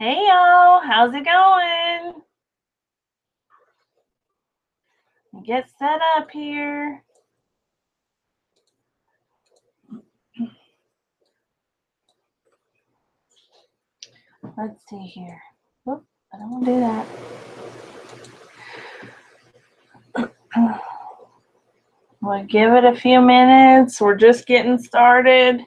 Hey y'all, how's it going? Get set up here. Let's see here. Oop, I don't want to do that. We'll give it a few minutes. We're just getting started.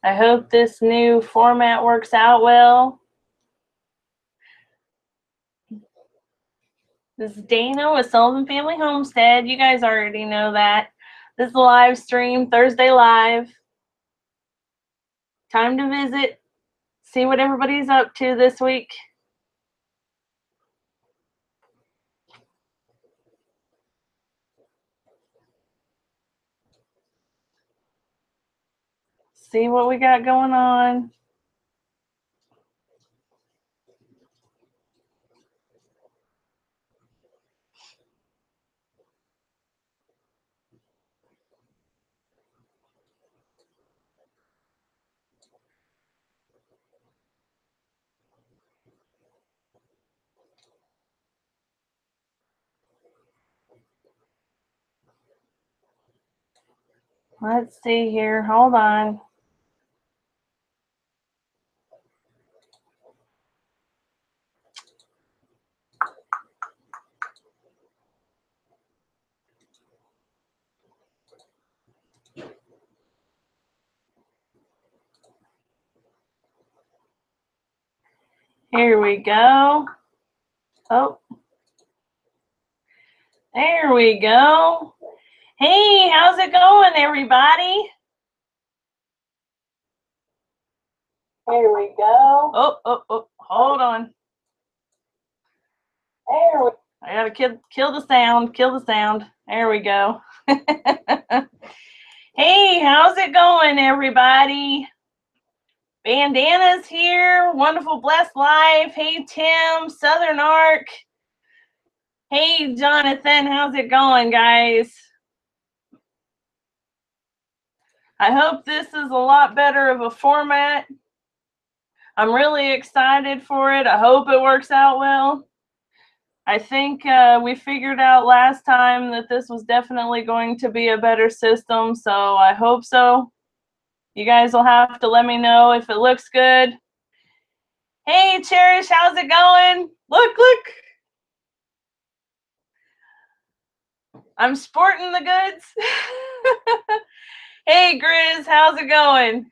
I hope this new format works out well. This is Dana with Sullivan Family Homestead. You guys already know that. This is a live stream, Thursday Live. Time to visit, see what everybody's up to this week. See what we got going on. Let's see here. Hold on. Here we go. Oh, there we go. Hey, how's it going, everybody? Here we go. Oh, hold on. There we go. I gotta kill the sound. Kill the sound. There we go. Hey, how's it going, everybody? Bandana's here. Wonderful Blessed Life. Hey, Tim, Southern Arc. Hey, Jonathan, how's it going, guys? I hope this is a lot better of a format. I'm really excited for it. I hope it works out well. I think we figured out last time that this was definitely going to be a better system, so I hope so. You guys will have to let me know if it looks good. Hey, Cherish, how's it going? Look. I'm sporting the goods. Hey, Grizz, how's it going?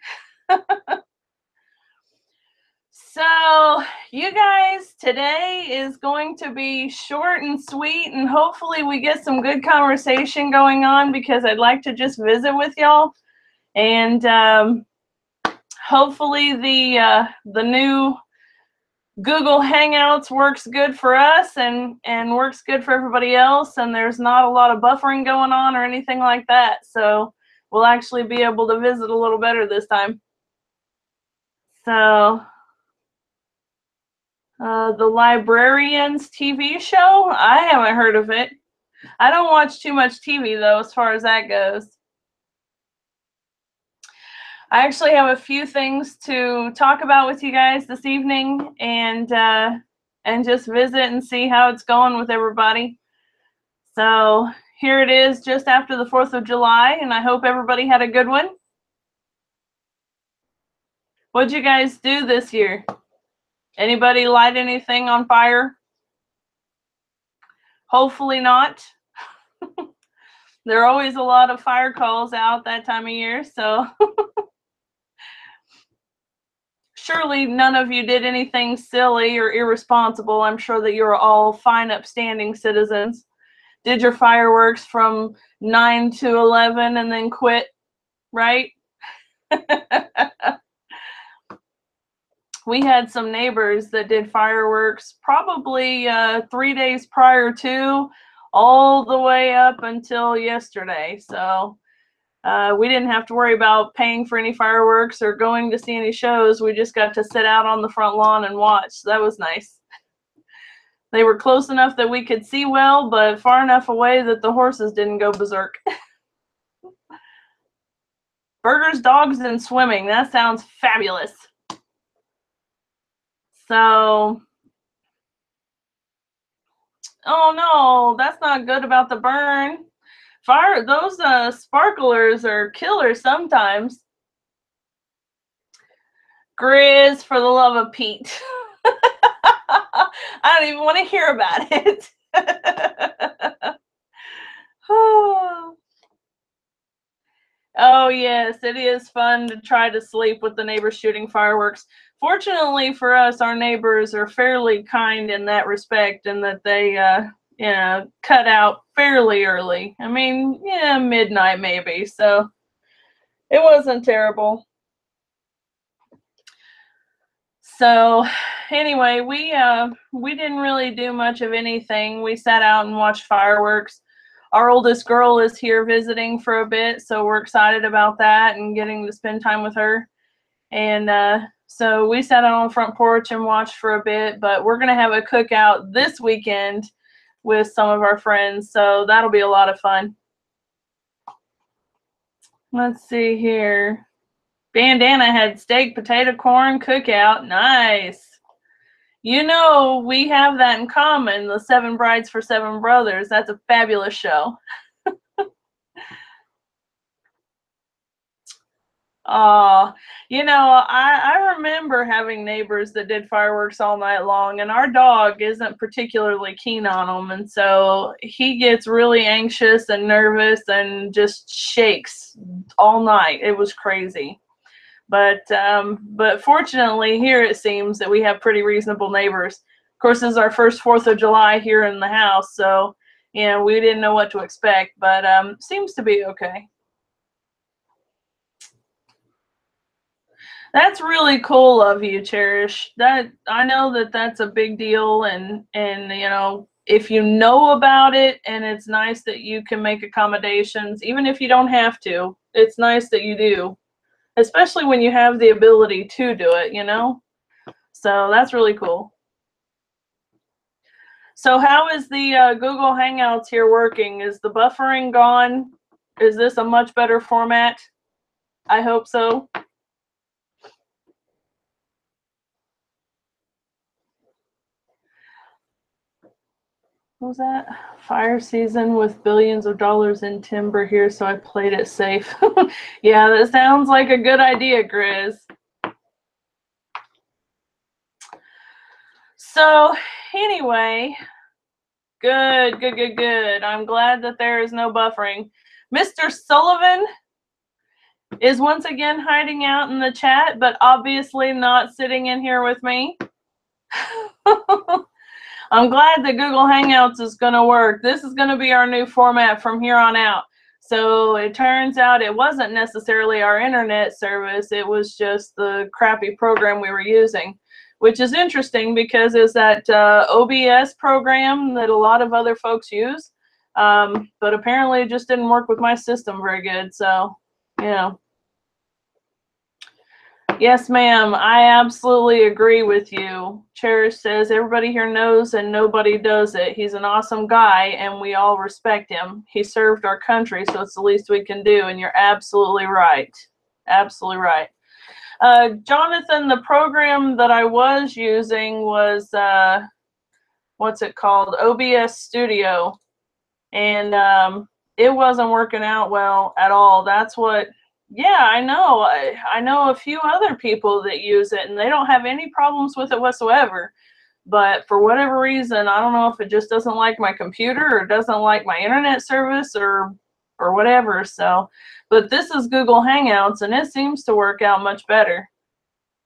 So, you guys, today is going to be short and sweet, and hopefully we get some good conversation going on because I'd like to just visit with y'all. And hopefully the new Google Hangouts works good for us and works good for everybody else, and there's not a lot of buffering going on or anything like that. So we'll actually be able to visit a little better this time. So the Librarians TV show, I haven't heard of it. I don't watch too much TV though, as far as that goes. I actually have a few things to talk about with you guys this evening, and just visit and see how it's going with everybody. So here it is, just after the 4th of July, and I hope everybody had a good one. What'd you guys do this year? Anybody light anything on fire? Hopefully not. There are always a lot of fire calls out that time of year, so surely none of you did anything silly or irresponsible. I'm sure that you're all fine, upstanding citizens. Did your fireworks from 9 to 11 and then quit, right? We had some neighbors that did fireworks probably 3 days prior to, all the way up until yesterday. So we didn't have to worry about paying for any fireworks or going to see any shows. We just got to sit out on the front lawn and watch. So that was nice. They were close enough that we could see well, but far enough away that the horses didn't go berserk. Burgers, dogs, and swimming. That sounds fabulous. So, oh no, that's not good about the burn. Fire, those sparklers are killers sometimes. Grizz, for the love of Pete. I don't even want to hear about it. Oh, yes, it is fun to try to sleep with the neighbors shooting fireworks. Fortunately for us, our neighbors are fairly kind in that respect, and that they, cut out fairly early. I mean, yeah, midnight maybe, so it wasn't terrible. So anyway, we didn't really do much of anything. We sat out and watched fireworks. Our oldest girl is here visiting for a bit, so we're excited about that and getting to spend time with her. And so we sat out on the front porch and watched for a bit, but we're going to have a cookout this weekend with some of our friends, so that'll be a lot of fun. Let's see here. Bandana had steak, potato, corn, cookout. Nice. You know, we have that in common, the Seven Brides for Seven Brothers. That's a fabulous show. You know, I remember having neighbors that did fireworks all night long, and our dog isn't particularly keen on them, and so he gets really anxious and nervous and just shakes all night. It was crazy. But fortunately here it seems that we have pretty reasonable neighbors. Of course, this is our first 4th of July here in the house, so we didn't know what to expect, but seems to be okay. That's really cool of you, Cherish. That I know that that's a big deal, and if you know about it, and it's nice that you can make accommodations, even if you don't have to. It's nice that you do, especially when you have the ability to do it, So that's really cool. So how is the Google Hangouts here working? Is the buffering gone? Is this a much better format? I hope so. What was that? Fire season with billions of dollars in timber here, so I played it safe. Yeah, that sounds like a good idea, Grizz. So anyway, good. I'm glad that there is no buffering. Mr. Sullivan is once again hiding out in the chat, but obviously not sitting in here with me. I'm glad that Google Hangouts is going to work. This is going to be our new format from here on out. So it turns out it wasn't necessarily our internet service. It was just the crappy program we were using, which is interesting because it's that OBS program that a lot of other folks use. But apparently it just didn't work with my system very good. So, Yes, ma'am. I absolutely agree with you. Cherish says everybody here knows and nobody does it. He's an awesome guy and we all respect him. He served our country, so it's the least we can do. And you're absolutely right. Absolutely right. Jonathan, the program that I was using was, what's it called? OBS Studio. And it wasn't working out well at all. That's what... Yeah, I know. I know a few other people that use it, and they don't have any problems with it whatsoever. But for whatever reason, I don't know if it just doesn't like my computer or doesn't like my internet service or whatever. So, but this is Google Hangouts, and it seems to work out much better.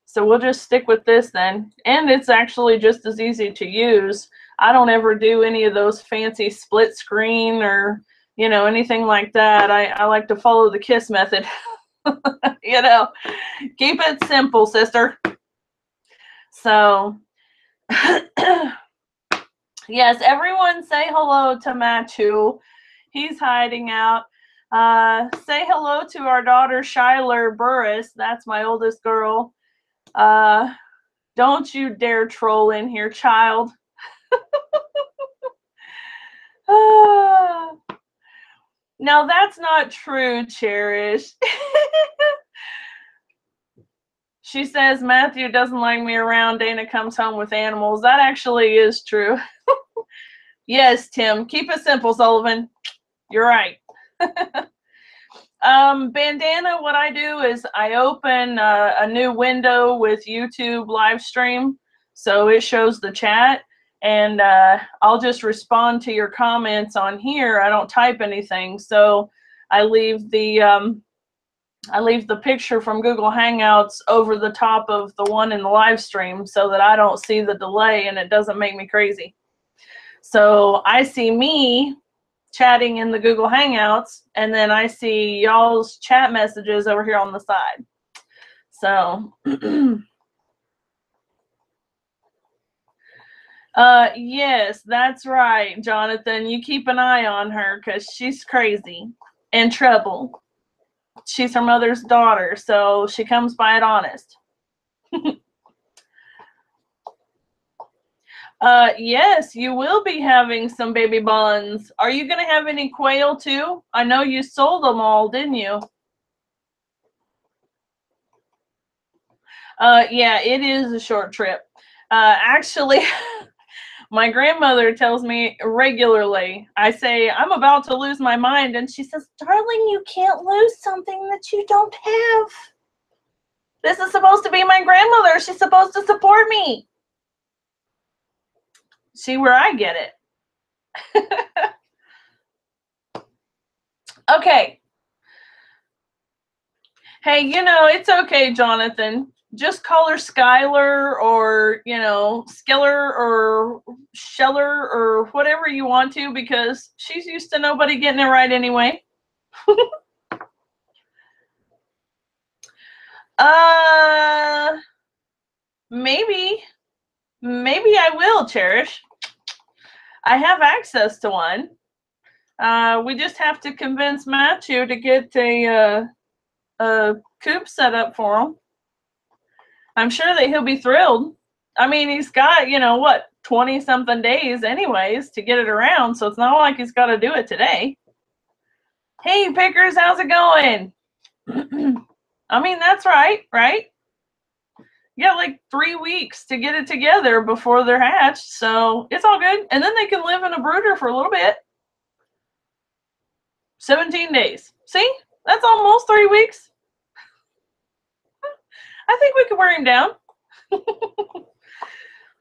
So we'll just stick with this then. And it's actually just as easy to use. I don't ever do any of those fancy split screen or anything like that. I like to follow the KISS method. Keep it simple, sister. So, yes, everyone say hello to Matthew. He's hiding out. Say hello to our daughter, Shyler Burris. That's my oldest girl. Don't you dare troll in here, child. No, that's not true, Cherish. She says Matthew doesn't like me around. Dana comes home with animals. That actually is true. Yes, Tim. Keep it simple, Sullivan. You're right. Bandana, what I do is I open a new window with YouTube Livestream, so it shows the chat, and I'll just respond to your comments on here. I don't type anything, so I leave the picture from Google Hangouts over the top of the one in the live stream so that I don't see the delay and it doesn't make me crazy. So I see me chatting in the Google Hangouts, and then I see y'all's chat messages over here on the side. So yes, that's right, Jonathan. You keep an eye on her because she's crazy and trouble. She's her mother's daughter, so she comes by it honest. Yes, you will be having some baby buns. Are you going to have any quail too? I know you sold them all, didn't you? Yeah, it is a short trip. Actually, my grandmother tells me regularly, I say, I'm about to lose my mind, and she says, darling, you can't lose something that you don't have. This is supposed to be my grandmother. She's supposed to support me. See where I get it. Okay. Hey, you know, it's okay, Jonathan. Just call her Skylar or, you know, Skiller or Sheller or whatever you want to, because she's used to nobody getting it right anyway. Maybe I will, Cherish. I have access to one. We just have to convince Matthew to get a coop set up for him. I'm sure that he'll be thrilled. I mean, he's got, you know, what, 20-something days anyways to get it around, so it's not like he's got to do it today. Hey, Pickers, how's it going? I mean, that's right? You got like 3 weeks to get it together before they're hatched, so it's all good. And then they can live in a brooder for a little bit. 17 days. See? That's almost 3 weeks. I think we could wear him down.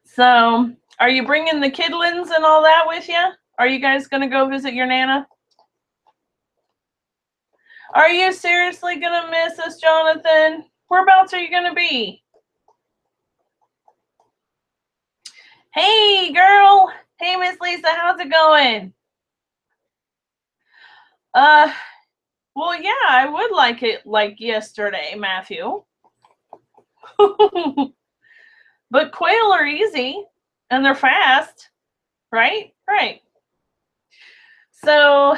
So, are you bringing the kidlins and all that with you? Are you guys going to go visit your Nana? Are you seriously going to miss us, Jonathan? Whereabouts are you going to be? Hey, girl. Hey, Miss Lisa, how's it going? Well, yeah, I would like it like yesterday, Matthew. But quail are easy, and they're fast, right? Right. So,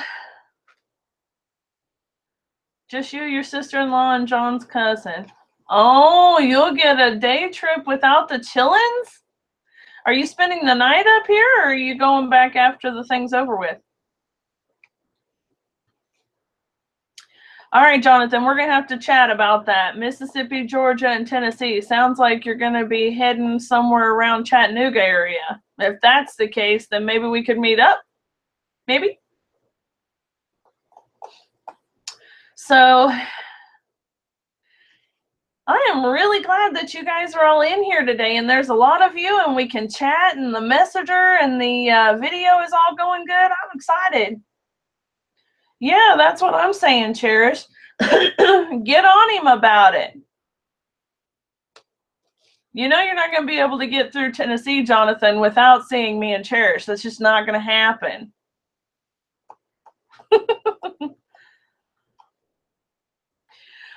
just you, your sister-in-law, and John's cousin. Oh, you'll get a day trip without the chillins? Are you spending the night up here, or are you going back after the thing's over with? All right, Jonathan, we're going to have to chat about that. Mississippi, Georgia, and Tennessee. Sounds like you're going to be heading somewhere around Chattanooga area. If that's the case, then maybe we could meet up. Maybe. So I am really glad that you guys are all in here today, and there's a lot of you, and we can chat, and the messenger and the video is all going good. I'm excited. Yeah, that's what I'm saying, Cherish. Get on him about it. You know you're not going to be able to get through Tennessee, Jonathan, without seeing me and Cherish. That's just not going to happen.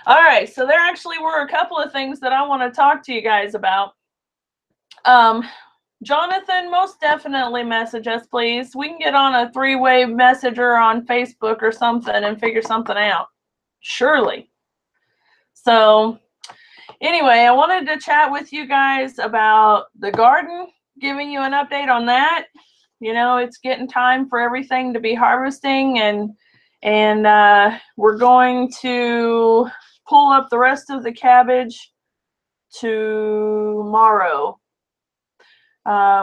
All right, so there actually were a couple of things that I want to talk to you guys about. Jonathan, most definitely message us, please. We can get on a three-way messenger on Facebook or something and figure something out. Surely. So anyway, I wanted to chat with you guys about the garden, giving you an update on that. You know, it's getting time for everything to be harvesting, and we're going to pull up the rest of the cabbage tomorrow.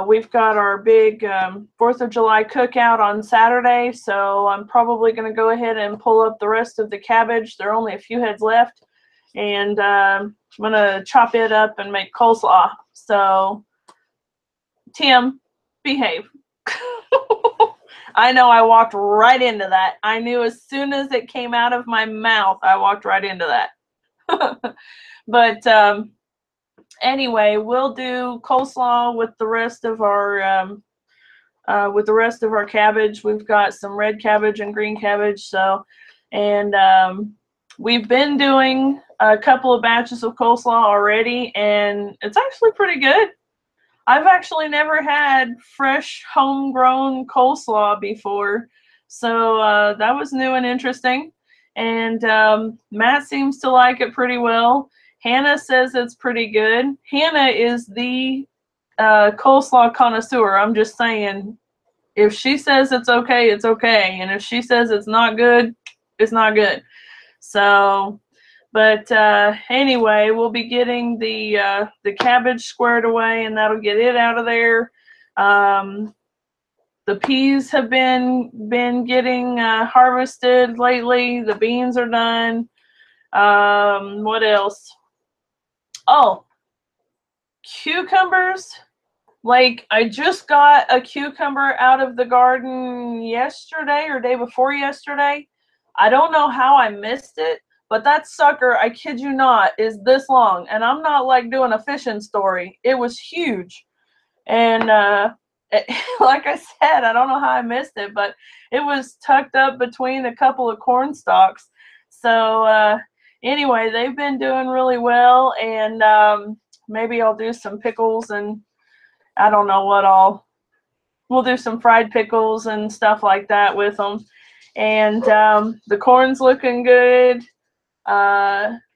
We've got our big 4th of July cookout on Saturday, so I'm probably going to go ahead and pull up the rest of the cabbage. There are only a few heads left, and I'm going to chop it up and make coleslaw. So, Tim, behave. I know I walked right into that. I knew as soon as it came out of my mouth, I walked right into that. But anyway, we'll do coleslaw with the rest of our cabbage. We've got some red cabbage and green cabbage. So, and we've been doing a couple of batches of coleslaw already, and it's actually pretty good. I've actually never had fresh homegrown coleslaw before, so that was new and interesting. And Matt seems to like it pretty well. Hannah says it's pretty good. Hannah is the coleslaw connoisseur. I'm just saying, if she says it's okay, it's okay. And if she says it's not good, it's not good. So, but anyway, we'll be getting the cabbage squared away, and that'll get it out of there. The peas have been getting harvested lately. The beans are done. What else? Oh, cucumbers. Like, I just got a cucumber out of the garden yesterday or day before yesterday. I don't know how I missed it, but that sucker, I kid you not, is this long. And I'm not like doing a fishing story. It was huge. And like I said, I don't know how I missed it, but it was tucked up between a couple of corn stalks. So anyway, they've been doing really well, and maybe I'll do some pickles, and I don't know what we'll do some fried pickles and stuff like that with them. And the corn's looking good.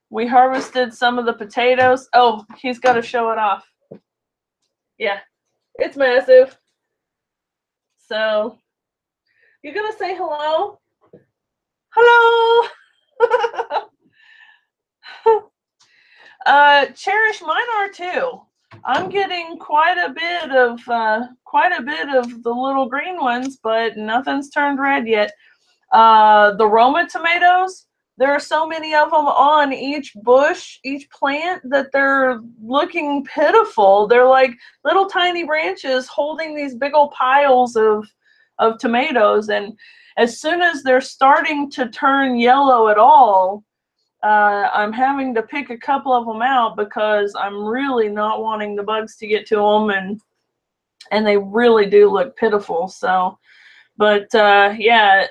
We harvested some of the potatoes. Oh, he's got to show it off. Yeah, it's massive. So, you gonna say hello? Hello. Cherish, mine are too. I'm getting quite a bit of the little green ones, but nothing's turned red yet. The Roma tomatoes, there are so many of them on each bush, each plant, that they're looking pitiful. They're like little tiny branches holding these big old piles of tomatoes, and as soon as they're starting to turn yellow at all, I'm having to pick a couple of them out because I'm really not wanting the bugs to get to them, and they really do look pitiful. So, but yeah,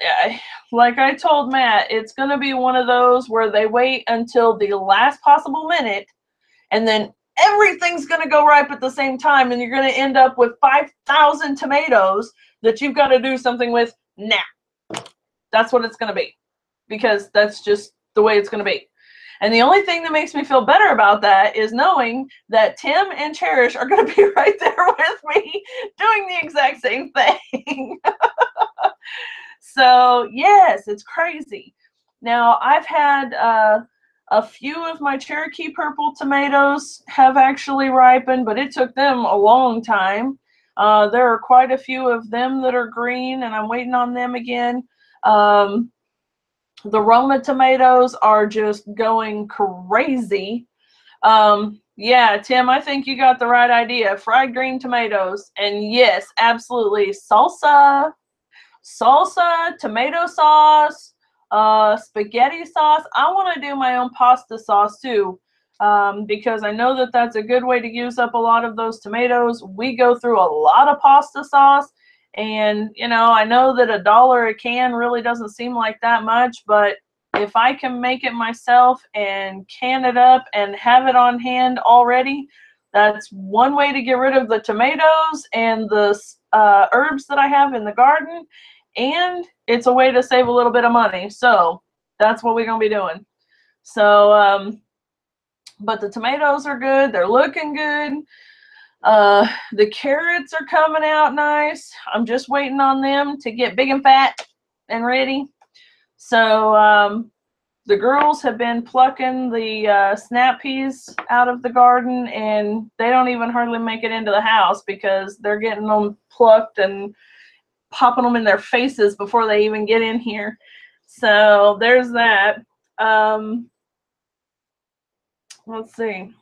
like I told Matt, it's going to be one of those where they wait until the last possible minute, and then everything's going to go ripe at the same time, and you're going to end up with 5,000 tomatoes that you've got to do something with now. That's what it's going to be, because that's just the way it's going to be. And the only thing that makes me feel better about that is knowing that Tim and Cherish are going to be right there with me doing the exact same thing. So, yes, it's crazy. Now, I've had a few of my Cherokee purple tomatoes have actually ripened, but it took them a long time. There are quite a few of them that are green, and I'm waiting on them again. The Roma tomatoes are just going crazy. Yeah, Tim, I think you got the right idea. Fried green tomatoes. And yes, absolutely. Salsa, tomato sauce, spaghetti sauce. I want to do my own pasta sauce too, because I know that that's a good way to use up a lot of those tomatoes. We go through a lot of pasta sauce. And, you know, I know that $1 a can really doesn't seem like that much, but if I can make it myself and can it up and have it on hand already, that's one way to get rid of the tomatoes and the herbs that I have in the garden, and it's a way to save a little bit of money. So that's what we're going to be doing. So, but the tomatoes are good. They're looking good. The carrots are coming out nice. I'm just waiting on them to get big and fat and ready. So, the girls have been plucking the snap peas out of the garden, and they don't even hardly make it into the house because they're getting them plucked and popping them in their faces before they even get in here. So there's that. Let's see.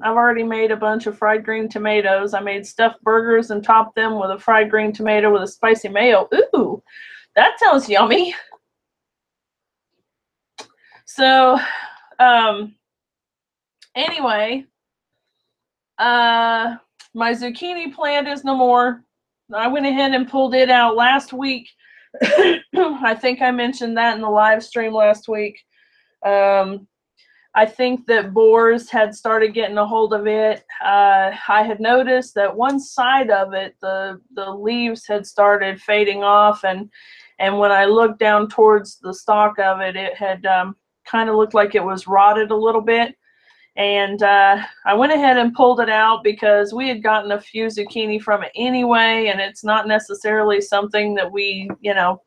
I've already made a bunch of fried green tomatoes. I made stuffed burgers and topped them with a fried green tomato with a spicy mayo. Ooh, that sounds yummy. So, anyway, my zucchini plant is no more. I went ahead and pulled it out last week. I think I mentioned that in the live stream last week. I think that boars had started getting a hold of it. I had noticed that one side of it, the leaves had started fading off, and when I looked down towards the stalk of it, it had kind of looked like it was rotted a little bit. And I went ahead and pulled it out because we had gotten a few zucchini from it anyway, and it's not necessarily something that we, you know,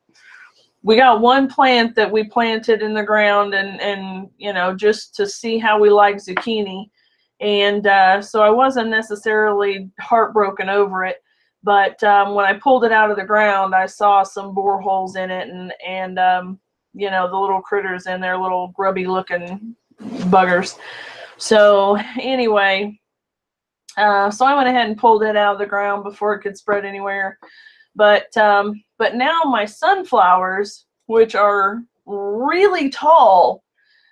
we got one plant that we planted in the ground and you know, just to see how we like zucchini. And so I wasn't necessarily heartbroken over it. But when I pulled it out of the ground, I saw some bore holes in it, and you know, the little critters in there, little grubby looking buggers. So anyway, so I went ahead and pulled it out of the ground before it could spread anywhere. But now my sunflowers, which are really tall,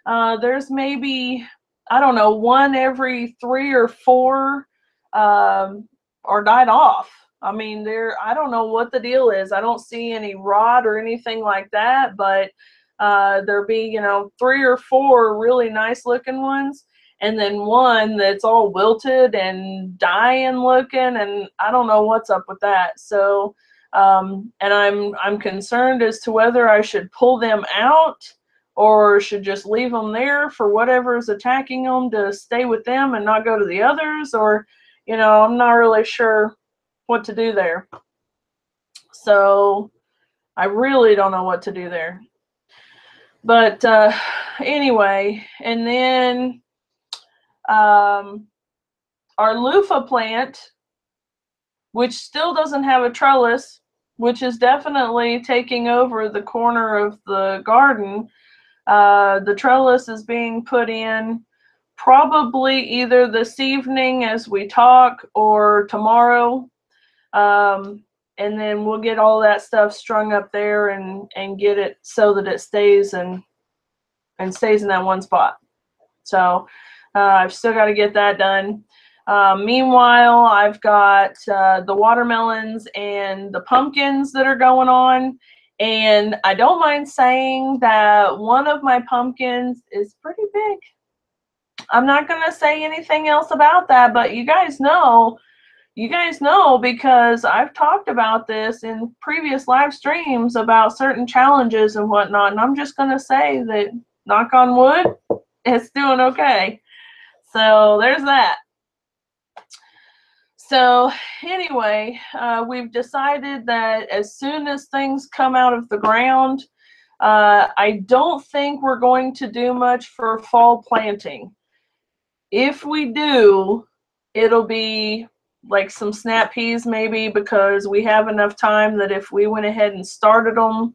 there's maybe, I don't know, one every 3 or 4 are died off. I mean, I don't know what the deal is. I don't see any rot or anything like that, but there be, you know, 3 or 4 really nice looking ones, and then one that's all wilted and dying looking, and I don't know what's up with that. So and I'm concerned as to whether I should pull them out or should just leave them there for whatever is attacking them to stay with them and not go to the others, or, you know, I'm not really sure what to do there. So I really don't know what to do there. But anyway, and then our loofah plant, which still doesn't have a trellis, which is definitely taking over the corner of the garden. The trellis is being put in probably either this evening as we talk or tomorrow. And then we'll get all that stuff strung up there and get it so that it stays and stays in that one spot. So I've still got to get that done. Meanwhile, I've got the watermelons and the pumpkins that are going on. And I don't mind saying that one of my pumpkins is pretty big. I'm not going to say anything else about that, but you guys know because I've talked about this in previous live streams about certain challenges and whatnot. And I'm just going to say that, knock on wood, it's doing okay. So there's that. So anyway, we've decided that as soon as things come out of the ground, I don't think we're going to do much for fall planting. If we do, it'll be like some snap peas maybe, because we have enough time that if we went ahead and started them,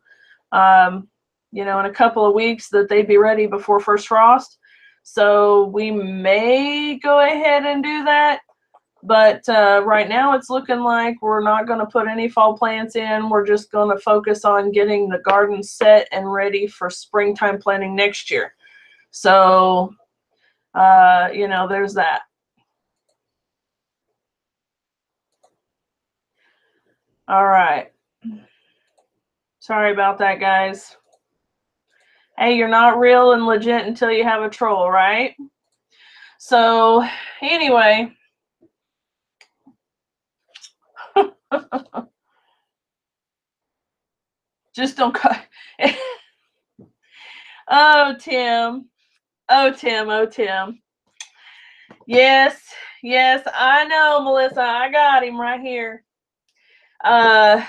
you know, in a couple of weeks, that they'd be ready before first frost. So we may go ahead and do that. But right now it's looking like we're not going to put any fall plants in. We're just going to focus on getting the garden set and ready for springtime planting next year. So, you know, there's that. All right. Sorry about that, guys. Hey, you're not real and legit until you have a troll, right? So, anyway. Just don't cut. Oh, Tim. Oh, Tim. Oh, Tim. Yes. Yes, I know, Melissa. I got him right here. I'm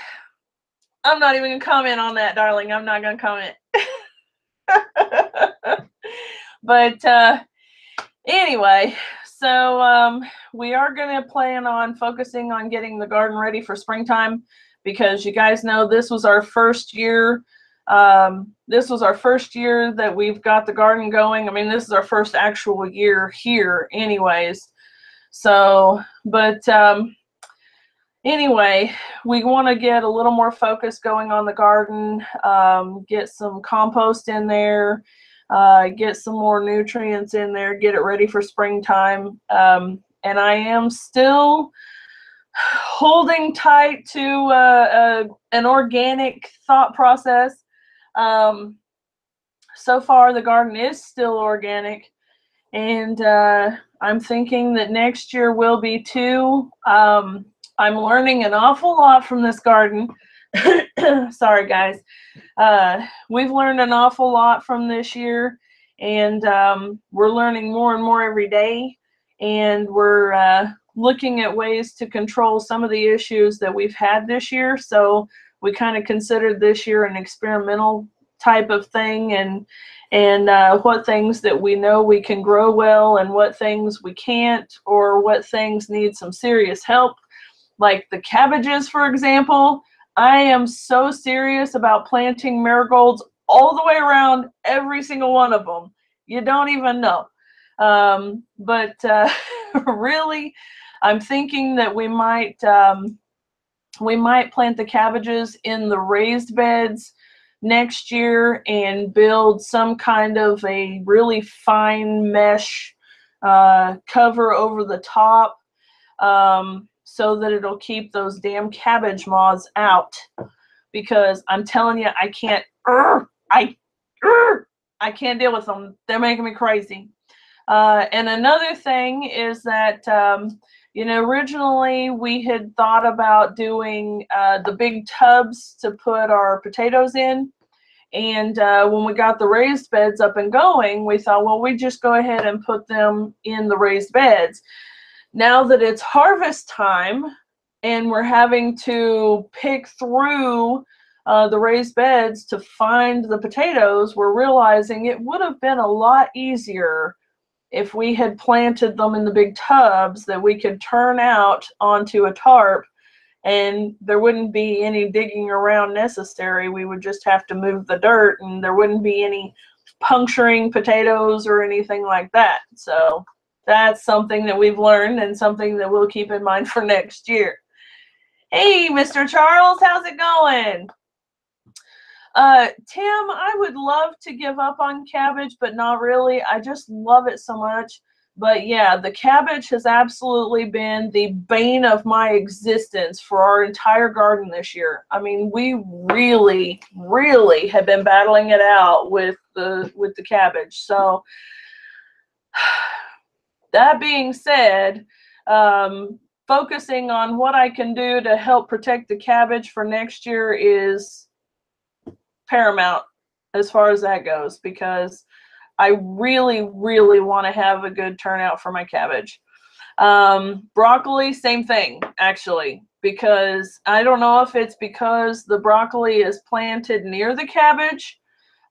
not even going to comment on that, darling. I'm not going to comment. But anyway, so we are going to plan on focusing on getting the garden ready for springtime, because you guys know this was our first year. This was our first year that we've got the garden going. I mean, this is our first actual year here anyways. So, but anyway, we want to get a little more focus going on the garden, get some compost in there, get some more nutrients in there, get it ready for springtime. And I am still holding tight to an organic thought process. So far, the garden is still organic, and I'm thinking that next year will be too. I'm learning an awful lot from this garden. Sorry, guys. We've learned an awful lot from this year, and we're learning more and more every day, and we're looking at ways to control some of the issues that we've had this year. So we kind of considered this year an experimental type of thing, and what things that we know we can grow well and what things we can't, or what things need some serious help. Like the cabbages, for example. I am so serious about planting marigolds all the way around every single one of them. You don't even know. But really, I'm thinking that we might plant the cabbages in the raised beds next year and build some kind of a really fine mesh cover over the top, so that it'll keep those damn cabbage moths out. Because I'm telling you, I can't deal with them. They're making me crazy. And another thing is that you know, originally we had thought about doing the big tubs to put our potatoes in. And when we got the raised beds up and going, we thought, well, we just go ahead and put them in the raised beds. Now that it's harvest time and we're having to pick through the raised beds to find the potatoes, we're realizing it would have been a lot easier if we had planted them in the big tubs that we could turn out onto a tarp, and there wouldn't be any digging around necessary. We would just have to move the dirt, and there wouldn't be any puncturing potatoes or anything like that. So that's something that we've learned and something that we'll keep in mind for next year. Hey, Mr. Charles, how's it going? Tim, I would love to give up on cabbage, but not really. I just love it so much. But yeah, the cabbage has absolutely been the bane of my existence for our entire garden this year. I mean, we really, really have been battling it out with the cabbage. So that being said, focusing on what I can do to help protect the cabbage for next year is paramount as far as that goes, because I really, really want to have a good turnout for my cabbage. Broccoli, same thing, actually, because I don't know if it's because the broccoli is planted near the cabbage,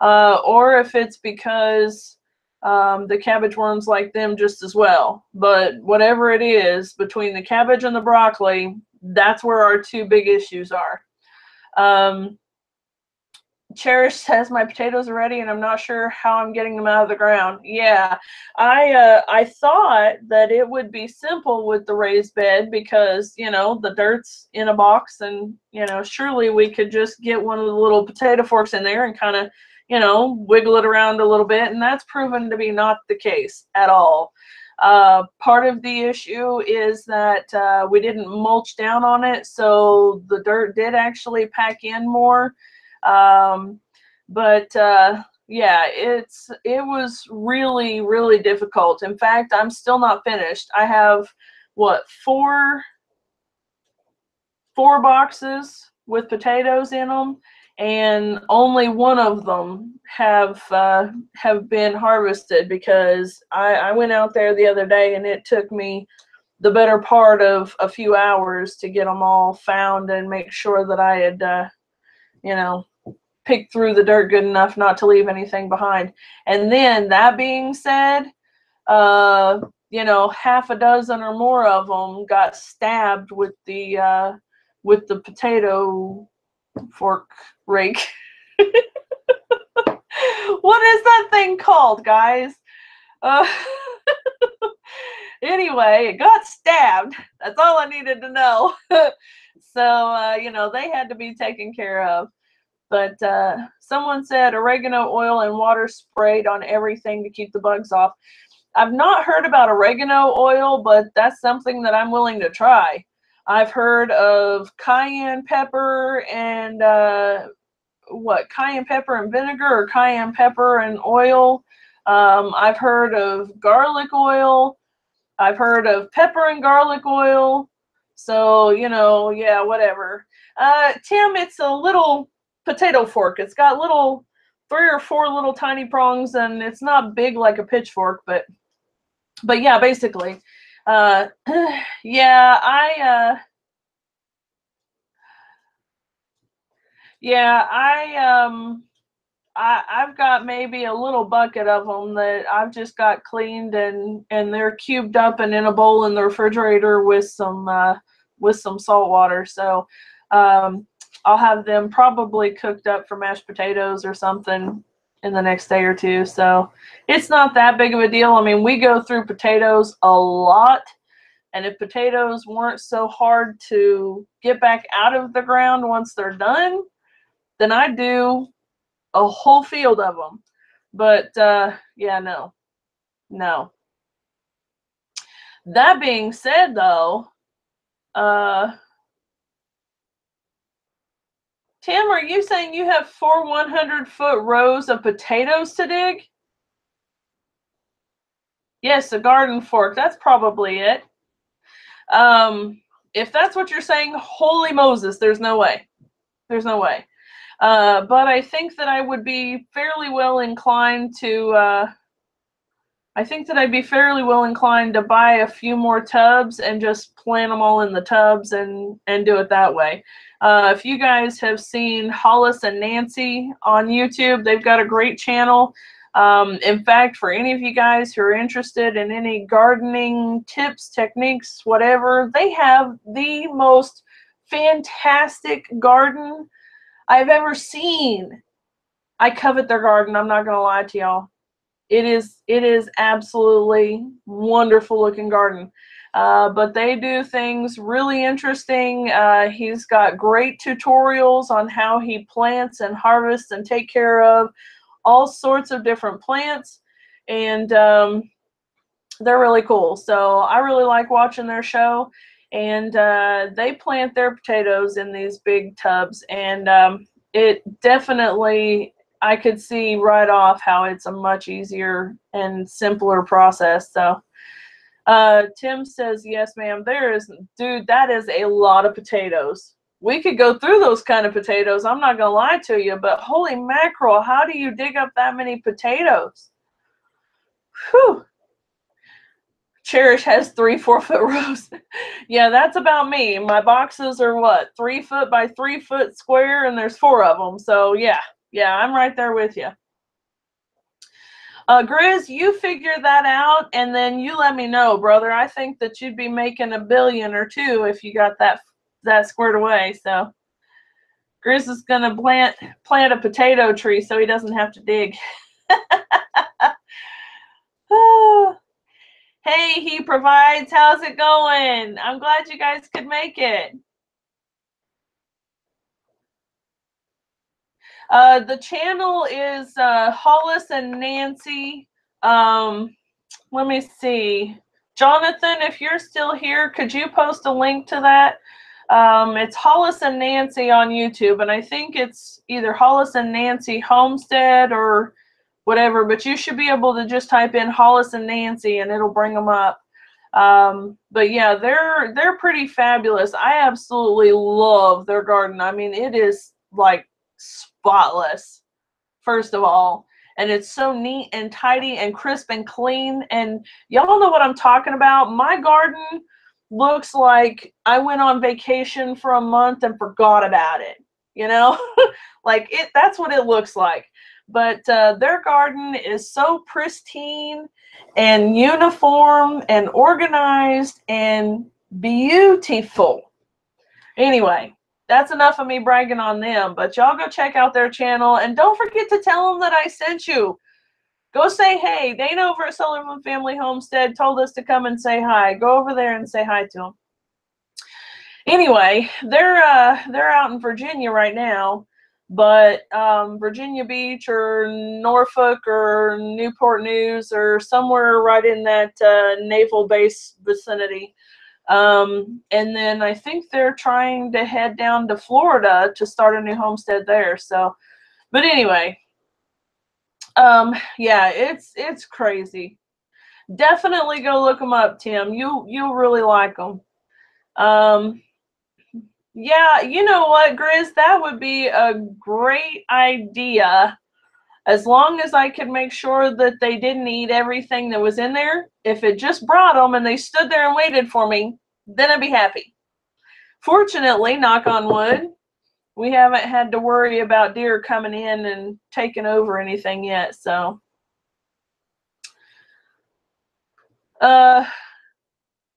or if it's because the cabbage worms like them just as well. But whatever it is, between the cabbage and the broccoli, that's where our two big issues are. Cherish says my potatoes are ready and I'm not sure how I'm getting them out of the ground. Yeah, I thought that it would be simple with the raised bed because, you know, the dirt's in a box, and, you know, surely we could just get one of the little potato forks in there and kind of, you know, wiggle it around a little bit, and that's proven to be not the case at all. Part of the issue is that we didn't mulch down on it, so the dirt did actually pack in more. But yeah, it was really, really difficult. In fact, I'm still not finished. I have what, four boxes with potatoes in them, and only one of them have been harvested, because I went out there the other day and it took me the better part of a few hours to get them all found and make sure that I had you know, pick through the dirt good enough not to leave anything behind. And then that being said, you know, half a dozen or more of them got stabbed with the potato fork rake. What is that thing called, guys? Anyway, it got stabbed. That's all I needed to know. So, you know, they had to be taken care of. But someone said oregano oil and water sprayed on everything to keep the bugs off. I've not heard about oregano oil, but that's something that I'm willing to try. I've heard of cayenne pepper and cayenne pepper and vinegar, or cayenne pepper and oil. I've heard of garlic oil. I've heard of pepper and garlic oil. So, you know, yeah, whatever. Tim, it's a little potato fork. It's got little 3 or 4 little tiny prongs, and it's not big like a pitchfork, but yeah, basically. I've got maybe a little bucket of them that I've just got cleaned, and they're cubed up and in a bowl in the refrigerator with some salt water. So I'll have them probably cooked up for mashed potatoes or something in the next day or two. So it's not that big of a deal. I mean, we go through potatoes a lot, and if potatoes weren't so hard to get back out of the ground once they're done, then I'd do a whole field of them. But yeah, no. That being said, though, Tim, are you saying you have 4 100-foot rows of potatoes to dig? Yes, a garden fork. That's probably it. If that's what you're saying, holy Moses, there's no way. There's no way. But I think that I would be fairly well inclined to buy a few more tubs and just plant them all in the tubs and do it that way. If you guys have seen Hollis and Nancy on YouTube, they've got a great channel. In fact, for any of you guys who are interested in any gardening tips, techniques, whatever, they have the most fantastic garden I've ever seen. I covet their garden. I'm not going to lie to y'all. It is absolutely wonderful looking garden. But they do things really interesting. He's got great tutorials on how he plants and harvests and take care of all sorts of different plants. And they're really cool. So I really like watching their show. And they plant their potatoes in these big tubs. And it definitely, I could see right off how it's a much easier and simpler process. So Tim says, yes, ma'am, dude, that is a lot of potatoes. We could go through those kind of potatoes. I'm not going to lie to you, but holy mackerel, how do you dig up that many potatoes? Whew. Cherish has 3 4-foot rows. Yeah, that's about me. My boxes are what, 3 foot by 3 foot square, and there's 4 of them. So yeah, I'm right there with you. Grizz, you figure that out, and then you let me know, brother. I think that you'd be making $1 billion or $2 billion if you got that squared away. So Grizz is gonna plant a potato tree so he doesn't have to dig. Hey, he provides. How's it going? I'm glad you guys could make it. The channel is Hollis and Nancy. Let me see. Jonathan, if you're still here, could you post a link to that? It's Hollis and Nancy on YouTube, and I think it's either Hollis and Nancy Homestead or whatever, but you should be able to just type in Hollis and Nancy and it'll bring them up. But yeah, they're pretty fabulous. I absolutely love their garden. I mean, it is like spotless, first of all, and it's so neat and tidy and crisp and clean, and y'all know what I'm talking about. My garden looks like I went on vacation for a month and forgot about it. you know, like that's what it looks like. But their garden is so pristine and uniform and organized and beautiful. Anyway, that's enough of me bragging on them, but y'all go check out their channel and don't forget to tell them that I sent you. Go say hey. Dana over at Sullivan Family Homestead told us to come and say hi. Go over there and say hi to them. Anyway, they're out in Virginia right now, but Virginia Beach or Norfolk or Newport News or somewhere right in that naval base vicinity. And then I think they're trying to head down to Florida to start a new homestead there. So, but anyway, yeah, it's crazy. Definitely go look them up, Tim. You'll really like them. Yeah, you know what, Grizz? That would be a great idea. As long as I could make sure that they didn't eat everything that was in there. If it just brought them and they stood there and waited for me, then I'd be happy. Fortunately, knock on wood, we haven't had to worry about deer coming in and taking over anything yet. So,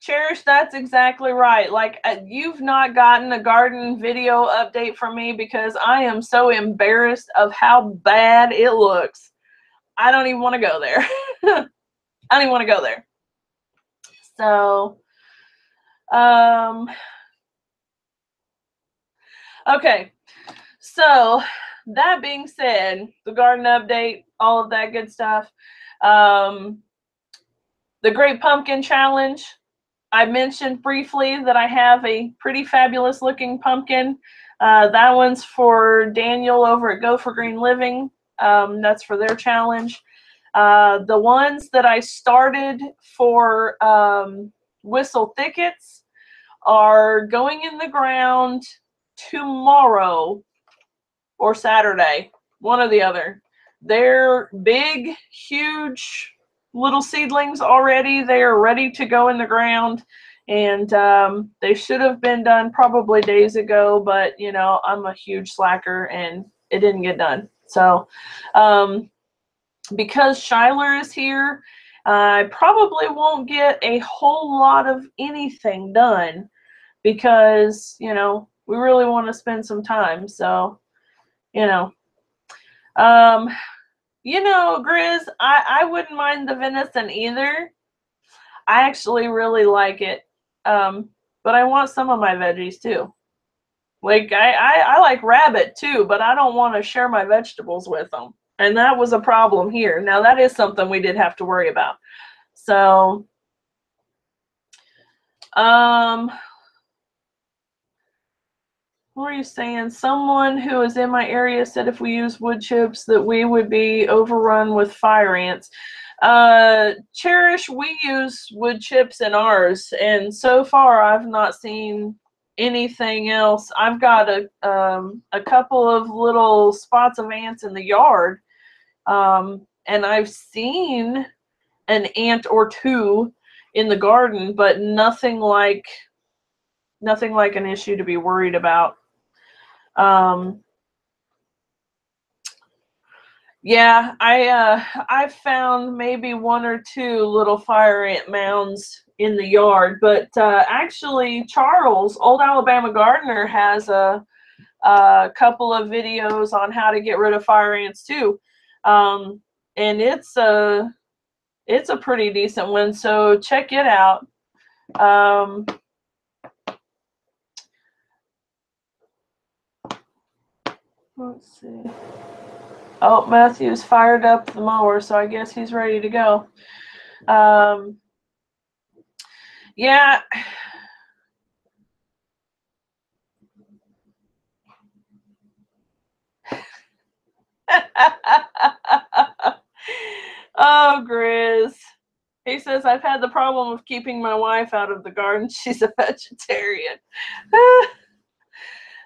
Cherish, that's exactly right. Like, you've not gotten a garden video update from me because I am so embarrassed of how bad it looks. I don't even want to go there. I don't even want to go there. So, okay. So, that being said, the garden update, all of that good stuff. The Great Pumpkin Challenge. I mentioned briefly that I have a pretty fabulous looking pumpkin. That one's for Daniel over at Go for Green Living. That's for their challenge. The ones that I started for Whistle Thickets are going in the ground tomorrow or Saturday, one or the other. They're big, huge little seedlings already. They are ready to go in the ground, and they should have been done probably days ago, but you know, I'm a huge slacker and it didn't get done. So because Shyler is here, I probably won't get a whole lot of anything done because, you know, we really want to spend some time. So, you know, Grizz, I wouldn't mind the venison either. I actually really like it. But I want some of my veggies too. Like I like rabbit too, but I don't want to share my vegetables with them. And that was a problem here. Now that is something we did have to worry about. So, what are you saying? Someone who is in my area said if we use wood chips that we would be overrun with fire ants. Cherish, we use wood chips in ours, and so far I've not seen anything else. I've got a couple of little spots of ants in the yard, and I've seen an ant or two in the garden, but nothing like an issue to be worried about. Yeah, I found maybe one or two little fire ant mounds in the yard, but actually Charles, Old Alabama Gardener, has a couple of videos on how to get rid of fire ants too, and it's a pretty decent one. So check it out. Let's see. Oh, Matthew's fired up the mower, so I guess he's ready to go. Yeah. Oh, Grizz. He says, I've had the problem of keeping my wife out of the garden. She's a vegetarian.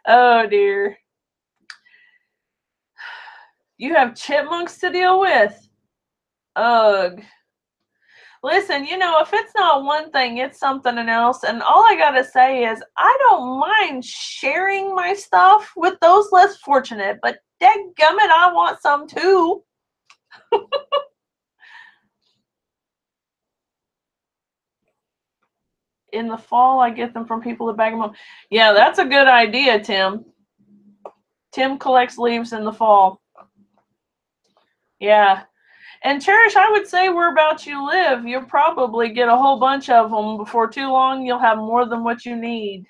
Oh, dear. You have chipmunks to deal with. Ugh. Listen, you know, if it's not one thing, it's something else. And all I got to say is I don't mind sharing my stuff with those less fortunate, but dadgummit, I want some too. In the fall, I get them from people that bag them up. Yeah, that's a good idea, Tim. Tim collects leaves in the fall. Yeah. And Cherish, I would say whereabouts you live, you'll probably get a whole bunch of them. Before too long, you'll have more than what you need.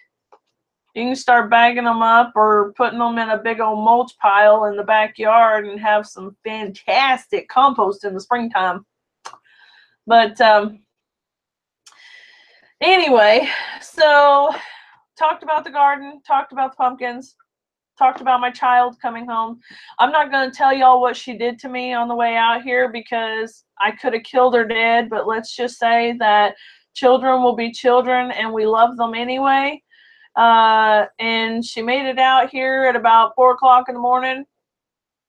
You can start bagging them up or putting them in a big old mulch pile in the backyard and have some fantastic compost in the springtime. But anyway, so talked about the garden, talked about the pumpkins, talked about my child coming home. I'm not going to tell y'all what she did to me on the way out here because I could have killed her dead, but let's just say that children will be children and we love them anyway. And she made it out here at about 4 o'clock in the morning,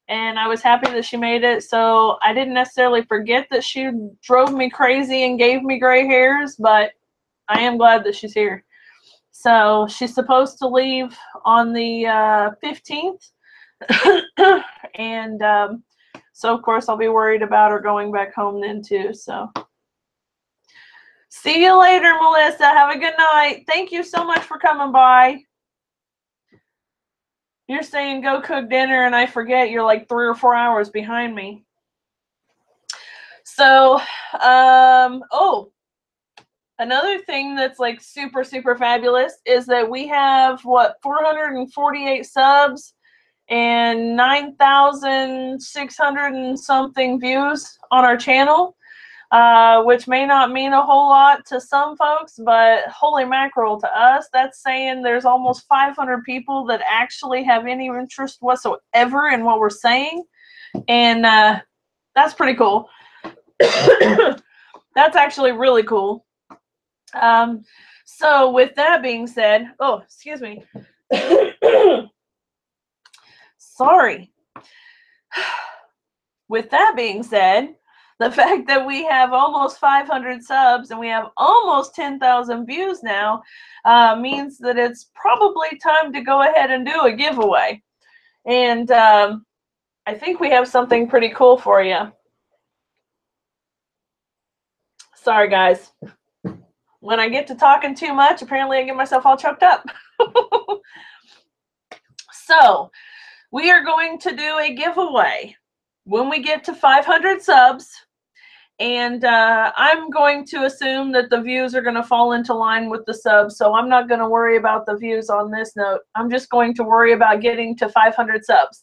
and I was happy that she made it. So I didn't necessarily forget that she drove me crazy and gave me gray hairs, but I am glad that she's here. So she's supposed to leave on the 15th. And so, of course, I'll be worried about her going back home then, too. So see you later, Melissa. Have a good night. Thank you so much for coming by. You're saying go cook dinner, and I forget you're like 3 or 4 hours behind me. So, oh, another thing that's like super, super fabulous is that we have, what, 448 subs and 9,600 and something views on our channel, which may not mean a whole lot to some folks, but holy mackerel, to us, that's saying there's almost 500 people that actually have any interest whatsoever in what we're saying. And that's pretty cool. That's actually really cool. So with that being said, oh, excuse me. Sorry. With that being said, the fact that we have almost 500 subs and we have almost 10,000 views now means that it's probably time to go ahead and do a giveaway. And I think we have something pretty cool for you. Sorry, guys. When I get to talking too much, apparently I get myself all choked up. So we are going to do a giveaway when we get to 500 subs. And I'm going to assume that the views are going to fall into line with the subs. So I'm not going to worry about the views on this note. I'm just going to worry about getting to 500 subs.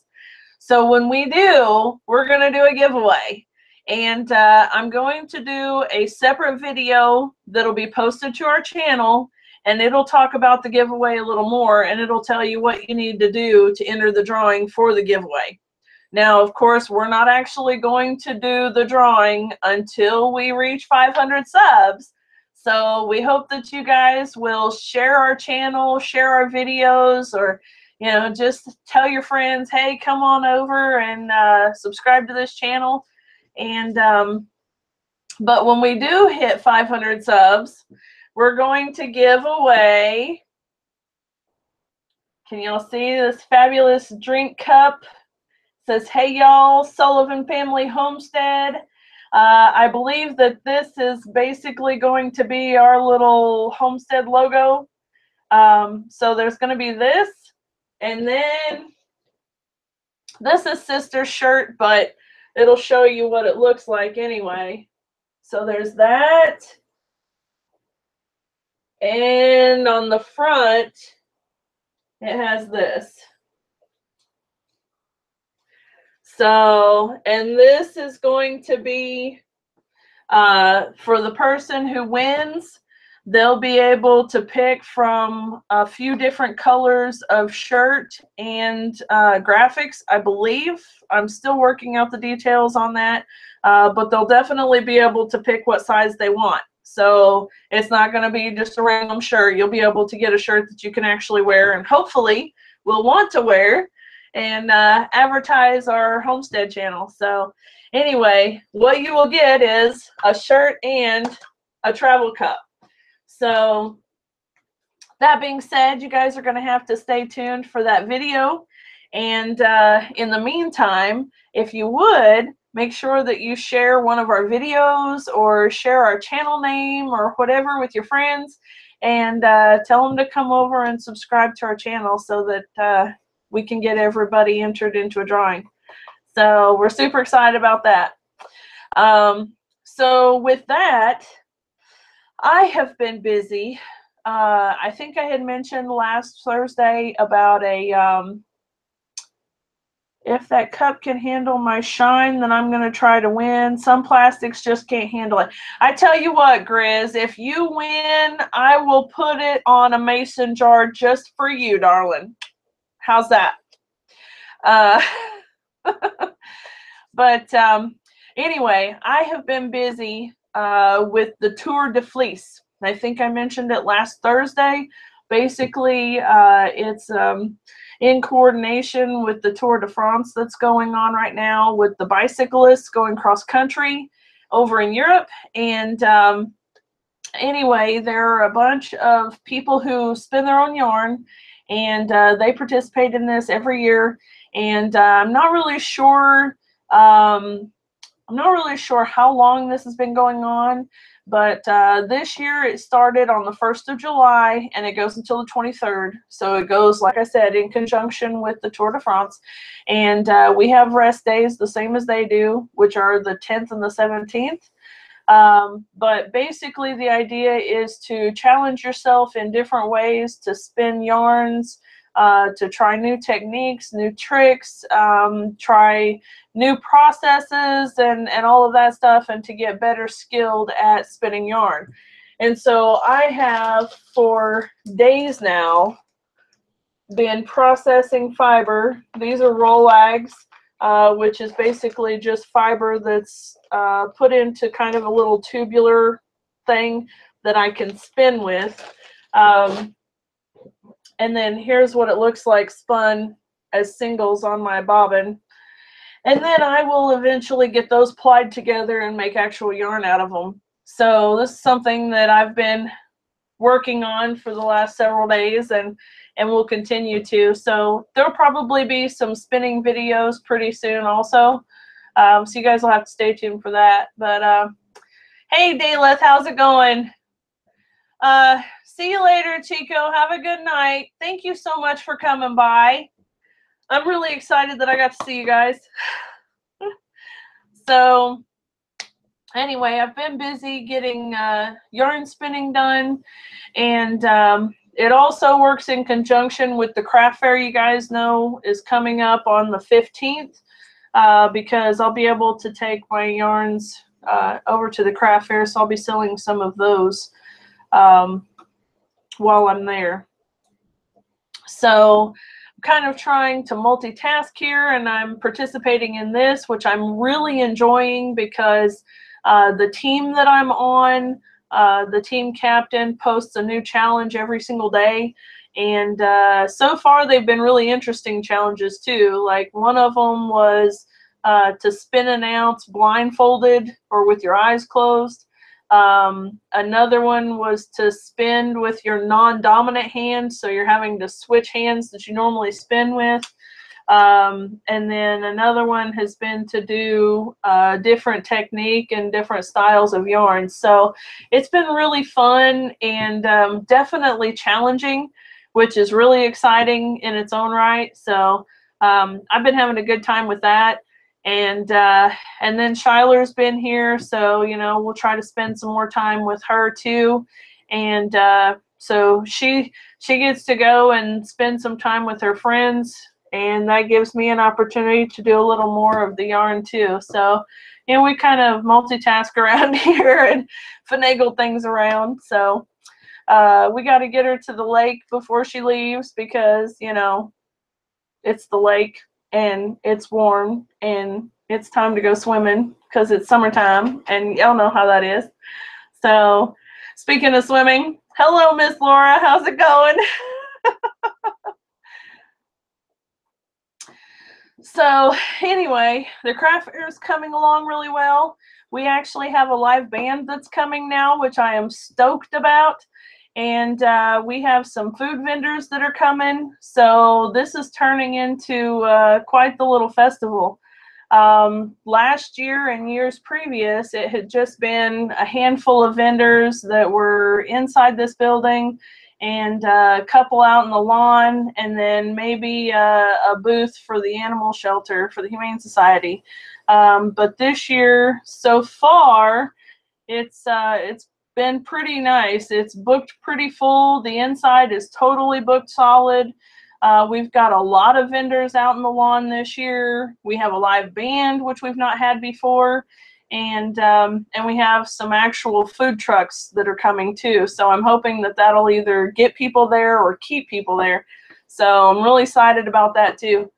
So when we do, we're going to do a giveaway. And I'm going to do a separate video that'll be posted to our channel. And it'll talk about the giveaway a little more. And it'll tell you what you need to do to enter the drawing for the giveaway. Now, of course, we're not actually going to do the drawing until we reach 500 subs. So we hope that you guys will share our channel, share our videos, or, you know, just tell your friends, hey, come on over and subscribe to this channel. And but when we do hit 500 subs, we're going to give away, can y'all see this fabulous drink cup? Says, hey y'all, Sullivan Family Homestead. I believe that this is basically going to be our little homestead logo. So there's going to be this, and then this is Sister's shirt, but it'll show you what it looks like anyway. So there's that. And on the front, it has this. So, and this is going to be for the person who wins. They'll be able to pick from a few different colors of shirt and graphics, I believe. I'm still working out the details on that, but they'll definitely be able to pick what size they want. So it's not going to be just a random shirt. You'll be able to get a shirt that you can actually wear and hopefully will want to wear. and advertise our homestead channel. So anyway, what you will get is a shirt and a travel cup. So that being said, you guys are going to have to stay tuned for that video. And in the meantime, if you would, make sure that you share one of our videos or share our channel name or whatever with your friends, and tell them to come over and subscribe to our channel so that we can get everybody entered into a drawing. So we're super excited about that. So with that, I have been busy. I think I had mentioned last Thursday about a, if that cup can handle my shine, then I'm going to try to win. Some plastics just can't handle it. I tell you what, Grizz, if you win, I will put it on a mason jar just for you, darling. How's that? But anyway, I have been busy with the Tour de Fleece. I think I mentioned it last Thursday. Basically, it's in coordination with the Tour de France that's going on right now with the bicyclists going cross country over in Europe. And anyway, there are a bunch of people who spin their own yarn, and they participate in this every year. And I'm not really sure how long this has been going on, but this year it started on the 1st of July and it goes until the 23rd. So it goes, like I said, in conjunction with the Tour de France. And we have rest days the same as they do, which are the 10th and the 17th. But basically the idea is to challenge yourself in different ways to spin yarns, to try new techniques, new tricks, try new processes and all of that stuff, and to get better skilled at spinning yarn. And so I have for days now been processing fiber. These are rollags, which is basically just fiber that's put into kind of a little tubular thing that I can spin with. And then here's what it looks like spun as singles on my bobbin. And then I will eventually get those plied together and make actual yarn out of them. So this is something that I've been working on for the last several days, and will continue to. So there'll probably be some spinning videos pretty soon also. So you guys will have to stay tuned for that. But hey, Dayleth, how's it going? See you later, Chico. Have a good night. Thank you so much for coming by. I'm really excited that I got to see you guys. So anyway, I've been busy getting yarn spinning done, and it also works in conjunction with the craft fair you guys know is coming up on the 15th, because I'll be able to take my yarns over to the craft fair, so I'll be selling some of those while I'm there. So I'm kind of trying to multitask here, and I'm participating in this, which I'm really enjoying because the team that I'm on, the team captain posts a new challenge every single day. And so far they've been really interesting challenges too. Like one of them was to spin an ounce blindfolded or with your eyes closed. Another one was to spin with your non-dominant hand, so you're having to switch hands that you normally spin with. And then another one has been to do a different technique and different styles of yarn. So it's been really fun and definitely challenging, which is really exciting in its own right. So I've been having a good time with that. And then Shyler's been here, so you know we'll try to spend some more time with her too. And so she gets to go and spend some time with her friends, and that gives me an opportunity to do a little more of the yarn too. So you know we kind of multitask around here and finagle things around. So we got to get her to the lake before she leaves, because you know it's the lake and it's warm and it's time to go swimming because it's summertime, and y'all know how that is. So speaking of swimming, hello Miss Laura, how's it going? So anyway, the craft fair is coming along really well. We actually have a live band that's coming now, which I am stoked about. And we have some food vendors that are coming. So this is turning into quite the little festival. Last year and years previous, it had just been a handful of vendors that were inside this building, and a couple out in the lawn, and then maybe a booth for the animal shelter for the Humane Society. But this year, so far, it's been pretty nice. It's booked pretty full. The inside is totally booked solid. We've got a lot of vendors out in the lawn this year. We have a live band, which we've not had before. And we have some actual food trucks that are coming too. So I'm hoping that that'll either get people there or keep people there. So I'm really excited about that too.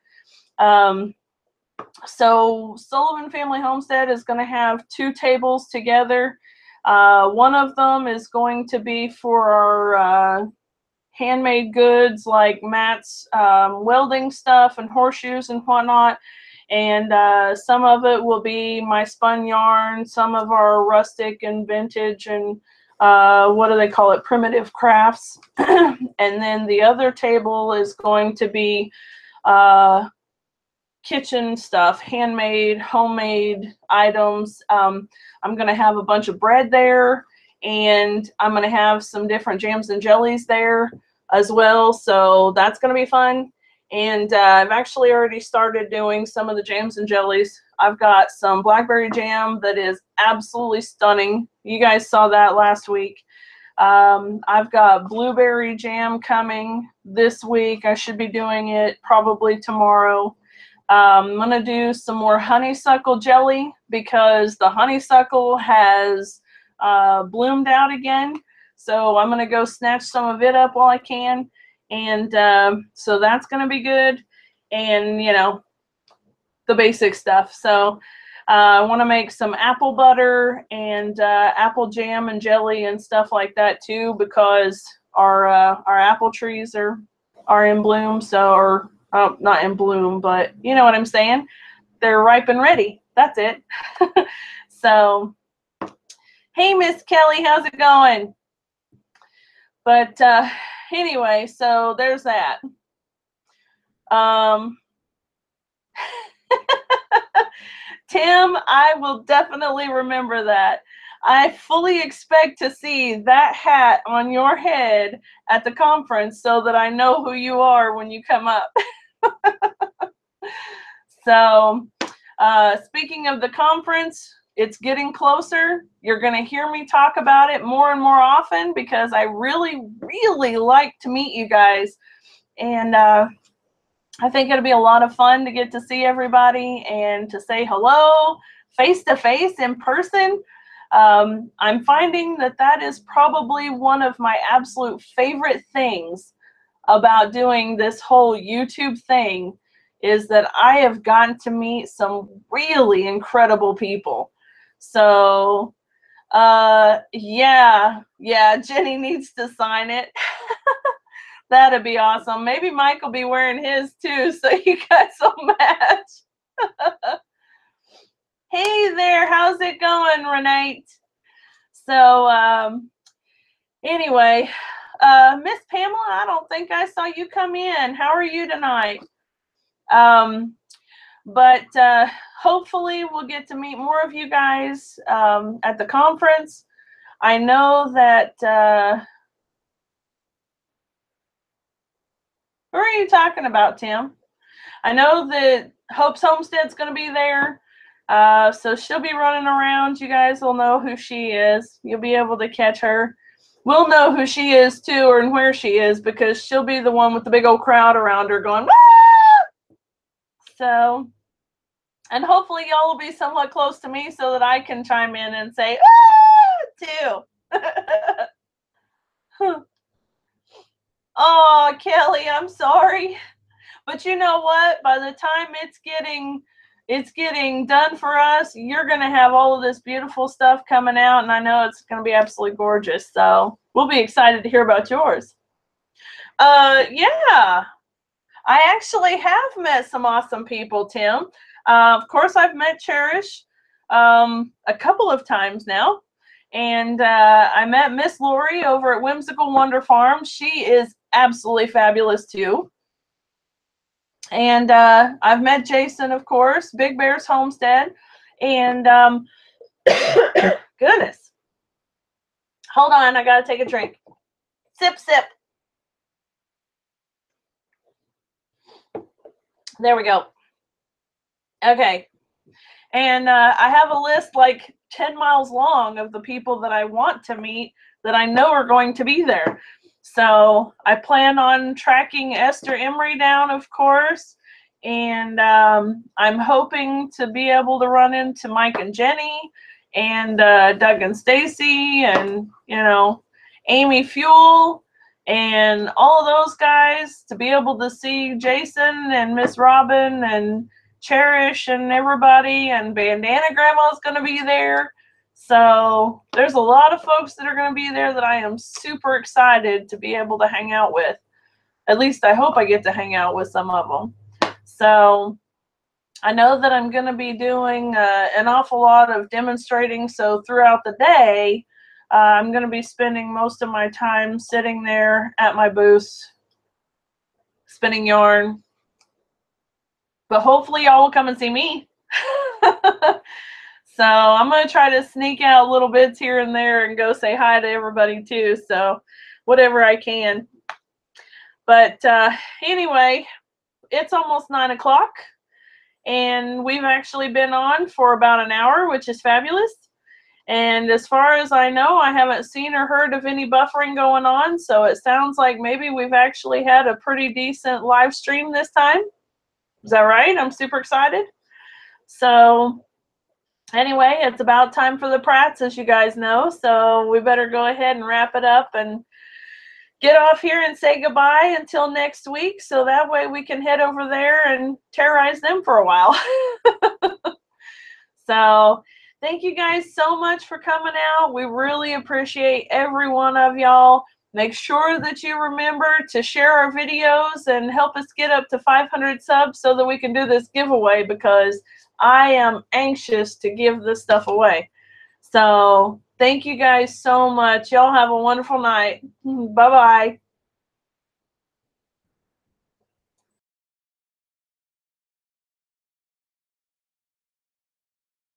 So Sullivan Family Homestead is going to have 2 tables together. One of them is going to be for our handmade goods like Matt's welding stuff and horseshoes and whatnot. And some of it will be my spun yarn, some of our rustic and vintage and what do they call it, primitive crafts. And then the other table is going to be kitchen stuff, handmade, homemade items. I'm going to have a bunch of bread there, and I'm going to have some different jams and jellies there as well. So that's going to be fun. And I've actually already started doing some of the jams and jellies. I've got some blackberry jam that is absolutely stunning. You guys saw that last week. I've got blueberry jam coming this week. I should be doing it probably tomorrow. I'm going to do some more honeysuckle jelly because the honeysuckle has bloomed out again. So I'm going to go snatch some of it up while I can. And so that's going to be good. And, you know, the basic stuff. So I want to make some apple butter and apple jam and jelly and stuff like that too, because our apple trees are in bloom. So, or not in bloom, but you know what I'm saying. They're ripe and ready. That's it. So, hey, Miss Kelly, how's it going? But anyway, so there's that. Tim, I will definitely remember that. I fully expect to see that hat on your head at the conference so that I know who you are when you come up. So, speaking of the conference, it's getting closer. You're going to hear me talk about it more and more often because I really, really like to meet you guys. And I think it'll be a lot of fun to get to see everybody and to say hello face to face in person. I'm finding that that is probably one of my absolute favorite things about doing this whole YouTube thing, is that I have gotten to meet some really incredible people. So yeah, Jenny needs to sign it. That'd be awesome. Maybe Mike will be wearing his too, so you guys will match. Hey there, how's it going, Renate? So anyway, Miss Pamela, I don't think I saw you come in. How are you tonight? But hopefully we'll get to meet more of you guys at the conference. I know that who are you talking about, Tim? I know that Hope's Homestead's going to be there. So she'll be running around. You guys will know who she is. You'll be able to catch her. We'll know who she is too, or and where she is, because she'll be the one with the big old crowd around her going, "Wah!" So, and hopefully y'all will be somewhat close to me so that I can chime in and say, "Ah!" too. Oh, Kelly, I'm sorry. But you know what? By the time it's getting done for us, you're going to have all of this beautiful stuff coming out, and I know it's going to be absolutely gorgeous. So we'll be excited to hear about yours. Yeah. I actually have met some awesome people, Tim. Of course, I've met Cherish a couple of times now. And I met Miss Lori over at Whimsical Wonder Farm. She is absolutely fabulous, too. And I've met Jason, of course, Big Bear's Homestead. And goodness. Hold on, I got to take a drink. Sip, sip. There we go. Okay. And I have a list like 10 miles long of the people that I want to meet that I know are going to be there. So I plan on tracking Esther Emery down, of course. And I'm hoping to be able to run into Mike and Jenny and Doug and Stacy and, you know, Amy Fuel and all of those guys, to be able to see Jason and Miss Robin and Cherish and everybody, and Bandana Grandma's going to be there. So there's a lot of folks that are going to be there that I am super excited to be able to hang out with. At least I hope I get to hang out with some of them. So I know that I'm going to be doing an awful lot of demonstrating. So throughout the day, I'm going to be spending most of my time sitting there at my booth, spinning yarn. But hopefully y'all will come and see me. So I'm going to try to sneak out little bits here and there and go say hi to everybody too. So whatever I can. But anyway, it's almost 9 o'clock. And we've actually been on for about an hour, which is fabulous. And as far as I know, I haven't seen or heard of any buffering going on. So it sounds like maybe we've actually had a pretty decent live stream this time. Is that right? I'm super excited. So anyway, it's about time for the Pratts, as you guys know. So we better go ahead and wrap it up and get off here and say goodbye until next week. So that way we can head over there and terrorize them for a while. So thank you guys so much for coming out. We really appreciate every one of y'all. Make sure that you remember to share our videos and help us get up to 500 subs so that we can do this giveaway, because I am anxious to give this stuff away. So thank you guys so much. Y'all have a wonderful night. Bye-bye.